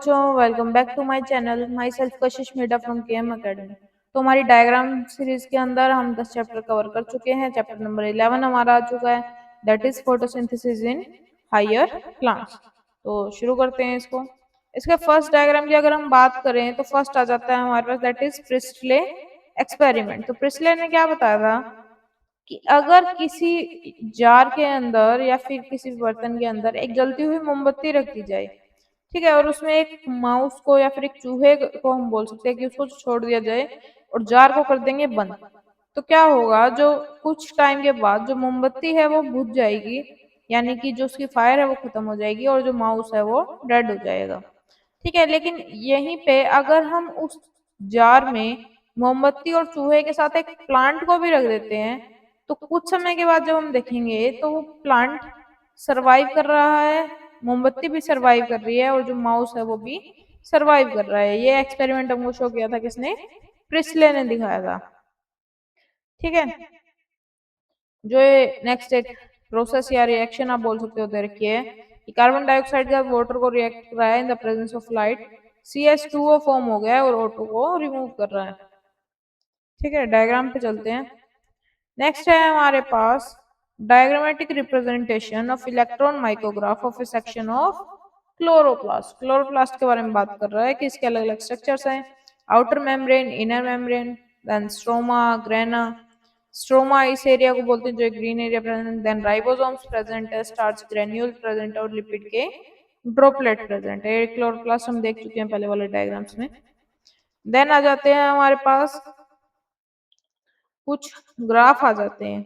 बच्चों, welcome back to my channel. Myself Kashish Meda from KM academy. तो हमारी diagram series के अंदर हम 10 चैप्टर कवर कर चुके हैं। चैप्टर नंबर 11 हमारा आ चुका है, that is photosynthesis in higher plants. तो शुरू करते हैं इसको। इसके फर्स्ट डायग्राम की अगर हम बात करें तो फर्स्ट आ जाता है हमारे पास, दैट इज प्रिस्टले एक्सपेरिमेंट। तो प्रिस्टले ने क्या बताया था कि अगर किसी जार के अंदर या फिर किसी बर्तन के अंदर एक जलती हुई मोमबत्ती रख दी जाए, ठीक है, और उसमें एक माउस को या फिर एक चूहे को हम बोल सकते हैं कि उसको छोड़ दिया जाए और जार को कर देंगे बंद, तो क्या होगा, जो कुछ टाइम के बाद जो मोमबत्ती है वो बुझ जाएगी, यानी कि जो उसकी फायर है वो खत्म हो जाएगी और जो माउस है वो डेड हो जाएगा। ठीक है, लेकिन यहीं पे अगर हम उस जार में मोमबत्ती और चूहे के साथ एक प्लांट को भी रख देते हैं, तो कुछ समय के बाद जब हम देखेंगे तो वो प्लांट सरवाइव कर रहा है, मोमबत्ती भी सरवाइव कर रही है और जो माउस है वो भी सरवाइव कर रहा है। ये एक्सपेरिमेंट हमको शो किया था किसने? प्रिस्ले ने दिखाया था। ठीक है, जो ये नेक्स्ट एक प्रोसेस या रिएक्शन आप बोल सकते हो दे रखी है कि कार्बन डाइऑक्साइड का वाटर को रिएक्ट कर रहा है in the presence of light, CH2O form हो गया है और O2 को रिमूव कर रहा है। ठीक है, डायग्राम पे चलते हैं। नेक्स्ट है हमारे पास diagrammatic representation of electron micrograph of a section of chloroplast. Chloroplast के बारे में बात कर रहा है कि इसके अलग अलग स्ट्रक्चर्स हैं, outer membrane, inner membrane, then stroma, grana. Stroma इस एरिया को बोलते हैं जो green area present, then ribosomes present है, स्टार्च ग्रेन्यूल प्रेजेंट है और लिपिड के ड्रॉपलेट प्रेजेंट है। क्लोरोप्लास्ट हम देख चुके हैं पहले वाले डायग्राम्स में। देन आ जाते हैं हमारे पास कुछ ग्राफ आ जाते हैं।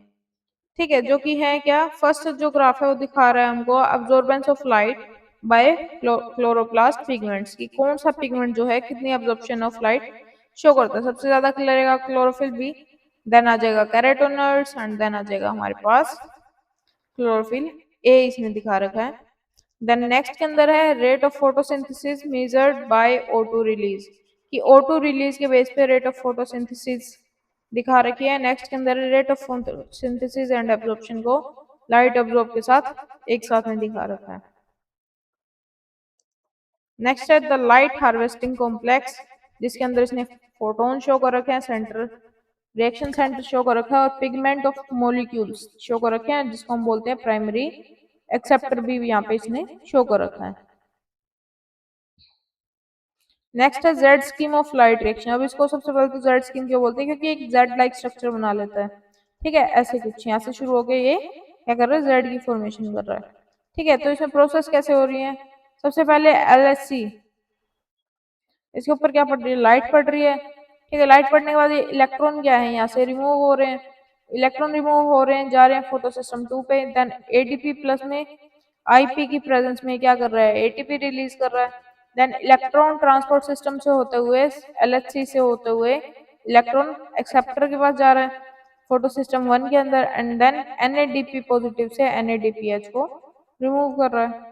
ठीक है, जो कि है क्या, फर्स्ट जो ग्राफ है वो दिखा रहा है हमको absorbance of light by chloroplast pigments की कौन सा पिगमेंट जो है कितनी अब्जॉर्प्शन ऑफ लाइट शो करता है। सबसे ज्यादा क्लियर रहेगा क्लोरोफिल बी, देन आ जाएगा कैरोटीनॉइड्स एंड देन आ जाएगा हमारे पास क्लोरोफिल ए, इसमें दिखा रखा है। देन नेक्स्ट के अंदर है rate of photosynthesis measured by O2 release, कि O2 रिलीज के बेस पे रेट ऑफ फोटोसिंथेसिस दिखा रखी है। नेक्स्ट के अंदर rate of photosynthesis and absorption को लाइट एब्जॉर्ब के साथ एक साथ में दिखा रखा है। नेक्स्ट है द लाइट हार्वेस्टिंग कॉम्प्लेक्स, जिसके अंदर इसने फोटोन शो कर रखे हैं, सेंटर रिएक्शन सेंटर शो कर रखा है और पिगमेंट ऑफ मॉलिक्यूल्स शो कर रखे हैं जिसको हम बोलते हैं प्राइमरी एक्सेप्टर भी यहाँ पे इसने शो कर रखा है। नेक्स्ट है Z scheme of light reaction. अब इसको सबसे पहले तो जेड स्कीम क्यों बोलते हैं, क्योंकि एक जेड लाइक स्ट्रक्चर बना लेता है। ठीक है, ऐसे कुछ यहाँ से शुरू हो गए, ये क्या कर रहा है, जेड की फॉर्मेशन कर रहा है। ठीक है, तो इसमें प्रोसेस कैसे हो रही है, सबसे पहले LHC, इसके ऊपर क्या पड़ रही है, लाइट पड़ रही है। ठीक है, लाइट पड़ने के बाद ये इलेक्ट्रॉन क्या है यहाँ से रिमूव हो रहे हैं, इलेक्ट्रॉन रिमूव हो रहे हैं, जा रहे हैं फोटो सिस्टम 2 पे। देन ATP प्लस में IP की प्रेजेंस में क्या कर रहा है, ATP रिलीज कर रहा है। देन इलेक्ट्रॉन ट्रांसपोर्ट सिस्टम से होते हुए LHC से होते हुए इलेक्ट्रॉन एक्सेप्टर के पास जा रहा है फोटो सिस्टम 1 के अंदर, एंड देन NADP पॉजिटिव से NADPH को रिमूव कर रहा है।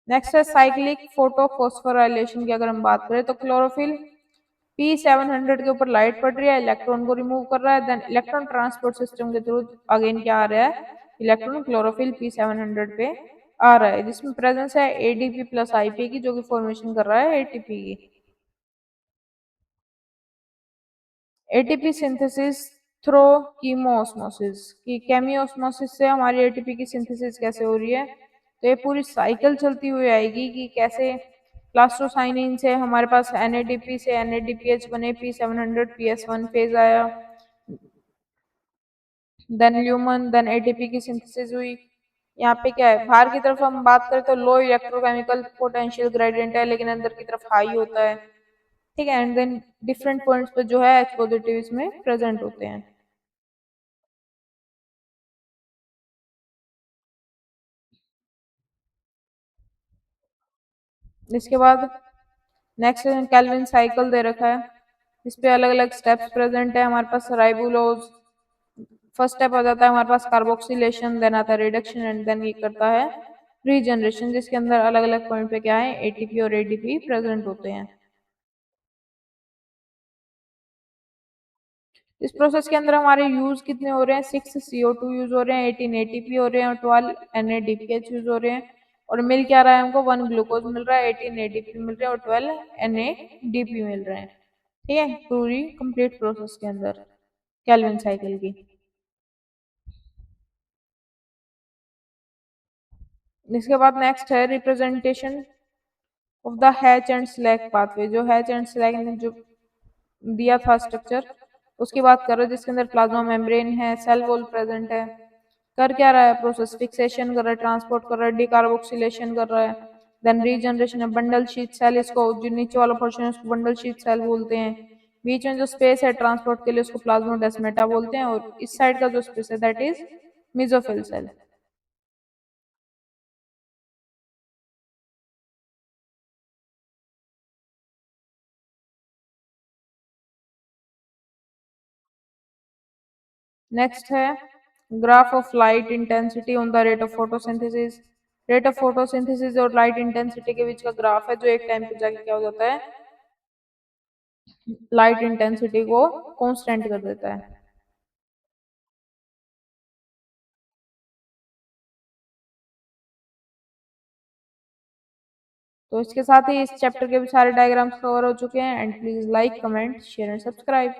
नेक्स्ट है साइक्लिक फोटोफॉस्फोराइलेशन की अगर हम बात करें तो क्लोरोफिल P700 के ऊपर लाइट पड़ रही है, इलेक्ट्रॉन को रिमूव कर रहा है। देन इलेक्ट्रॉन ट्रांसपोर्ट सिस्टम के थ्रू अगेन क्या आ रहा है, इलेक्ट्रॉन क्लोरोफिल P700 पे आ रहा है, जिसमें प्रेजेंस है ADP प्लस IP की, जो कि फॉर्मेशन कर रहा है ATP की। ATP सिंथेसिस थ्रो कीमोस्मोसिस, की केमियोस्मोसिस से हमारी ATP की सिंथेसिस कैसे हो रही है, तो ये पूरी साइकिल चलती हुई आएगी कि कैसे प्लास्टोसाइनिन से हमारे पास NADP से NADPH बने, P700 PS1 फेज आया, देन ल्यूमन, देन ATP की सिंथेसिस हुई। यहाँ पे क्या है, बाहर की तरफ हम बात करें तो लो इलेक्ट्रोकेमिकल पोटेंशियल ग्रेडियंट है, लेकिन अंदर की तरफ हाई होता है। ठीक है, एंड देन डिफरेंट पॉइंट्स पे जो है H पॉजिटिव इसमें प्रेजेंट होते हैं। इसके बाद नेक्स्ट कैल्विन साइकिल दे रखा है, इस पे अलग अलग स्टेप्स प्रेजेंट है हमारे पास। राइबोलोज फर्स्ट स्टेप आ जाता है हमारे पास कार्बोक्सिलेशन, देन आता है रिडक्शन एंड देन ये करता है रीजनरेशन, जिसके अंदर अलग अलग पॉइंट पे क्या है, ATP और ADP प्रेजेंट होते हैं। इस प्रोसेस के अंदर हमारे यूज कितने हो रहे हैं, 6 CO2 यूज हो रहे हैं, 18 ATP हो रहे हैं और 12 NADPH यूज हो रहे हैं। और मिल क्या रहा है हमको, 1 ग्लूकोज मिल रहा है, 18 एडीपी मिल रहा है और 12 एनएडीपी मिल रहे हैं। ठीक है, पूरी कंप्लीट प्रोसेस के अंदर केल्विन साइकिल की। इसके बाद नेक्स्ट है representation of the hatch and slag pathway. जो हैच एंड स्लैग ने जो दिया था स्ट्रक्चर, उसकी बात कर रहे हैं, जिसके अंदर प्लाज्मा मेम्ब्रेन है, सेल वॉल प्रेजेंट है। कर क्या रहा है प्रोसेस, फिक्सेशन कर रहा है, ट्रांसपोर्ट कर रहा है, डिकार्बोक्सिलेशन कर रहा है, देन रीजनरेशन है, बंडल शीथ सेल, इसको जो नीचे वाला पोर्शन है उसको बंडल शीथ सेल बोलते हैं। बीच में जो स्पेस है ट्रांसपोर्ट के लिए उसको प्लाज्मोडेस्माटा बोलते हैं, और इस साइड का जो स्पेस है that is mesophyll cell. Next है graph of light intensity on the rate of photosynthesis. Rate of photosynthesis और लाइट इंटेंसिटी के बीच का ग्राफ है, जो एक टाइम पे जाके क्या हो जाता है, लाइट इंटेंसिटी को कांस्टेंट कर देता है। तो इसके साथ ही इस चैप्टर के भी सारे डायग्राम्स कवर हो चुके हैं। And please like, comment, share and subscribe.